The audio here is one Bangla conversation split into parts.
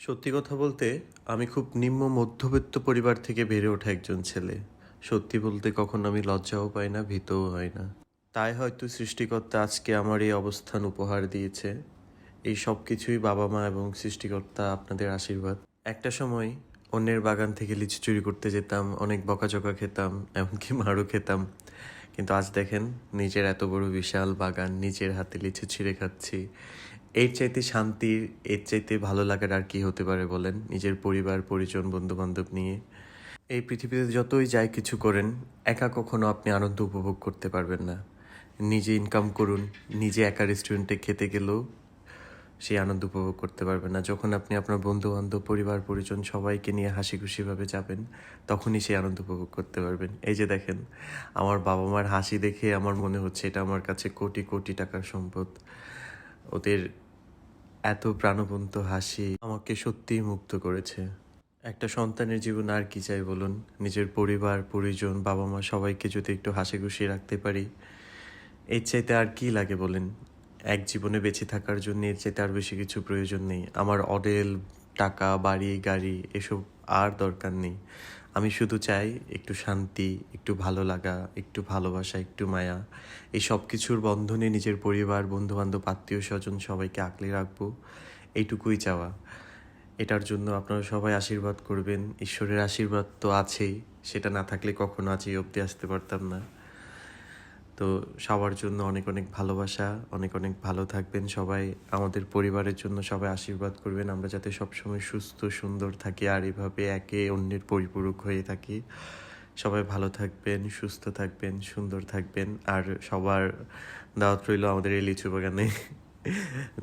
সত্যি কথা বলতে আমি খুব নিম্ন মধ্যবিত্ত পরিবার থেকে বেড়ে ওঠা একজন ছেলে। সত্যি বলতে কখনো আমি লজ্জাও পাই না, ভীতও হয় না। তাই হয়তো সৃষ্টিকর্তা আজকে আমার এই অবস্থান উপহার দিয়েছে। এই সব কিছুই বাবা-মা এবং সৃষ্টিকর্তা আপনাদের আশীর্বাদ। একটা সময় অন্যের বাগান থেকে লিচু চুরি করতে যেতাম, অনেক বকাঝকা খেতাম, এমনকি মারও খেতাম। কিন্তু আজ দেখেন নিজের এত বড় বিশাল বাগান, নিজের হাতে লিচু ছিঁড়ে খাচ্ছি। এর চাইতে শান্তির, এর চাইতে ভালো লাগার আর কি হতে পারে বলেন? নিজের পরিবার, পরিজন, বন্ধু-বান্ধব নিয়ে। এই পৃথিবীতে যতই যাই কিছু করেন, একা কখনো আপনি আনন্দ উপভোগ করতে পারবেন না। নিজে ইনকাম করুন, নিজে একা রেস্টুরেন্টে খেতে গেলেও সেই আনন্দ উপভোগ করতে পারবেন না। যখন আপনি আপনার বন্ধু-বান্ধব, পরিবার, পরিজন সবাইকে নিয়ে হাসিখুশিভাবে যাবেন, তখনই সেই আনন্দ উপভোগ করতে পারবেন। এই যে দেখেন, আমার বাবা-মার হাসি দেখে আমার মনে হচ্ছে এটা আমার কাছে কোটি, কোটি টাকার সম্পদ। ওদের এত প্রাণবন্ত হাসি আমাকে সত্যিই মুগ্ধ করেছে। একটা সন্তানের জীবন আর কি চাই বলুন? নিজের পরিবার, পরিজন, বাবা-মা সবাইকে যদি একটু হাসিখুশি রাখতে পারি, এর চাইতে আর কি লাগে বলেন? এক জীবনে বেঁচে থাকার জন্য এর চাইতে আর বেশি কিছু প্রয়োজন নেই। আমার অঢেল টাকা, বাড়ি, গাড়ি এসব আর দরকার নেই। আমি শুধু চাই একটু শান্তি, একটু ভালো লাগা, একটু ভালোবাসা, একটু মায়া। এই সব কিছুর বন্ধনে নিজের পরিবার, বন্ধু-বান্ধব, আত্মীয়স্বজন সবাইকে আগলে রাখবো। এইটুকুই চাওয়া। এটার জন্য আপনারা সবাই আশীর্বাদ করবেন। ঈশ্বরের আশীর্বাদ তো আছেই। সেটা না থাকলে কখনো আজ এই অবধি আসতে পারতাম না। তো সবার জন্য অনেক অনেক ভালোবাসা, অনেক অনেক ভালো থাকবেন সবাই। আমাদের পরিবারের জন্য সবাই আশীর্বাদ করবেন। আমরা যাতে সবসময় সুস্থ, সুন্দর থাকি আর এভাবে একে অন্যের পরিপূরক হয়ে থাকি। সবাই ভালো থাকবেন, সুস্থ থাকবেন, সুন্দর থাকবেন। আর সবার দাওয়াত রইল আমাদের এই লিচু বাগানে।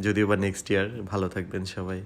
যদিও বা নেক্সট ইয়ার। ভালো থাকবেন সবাই।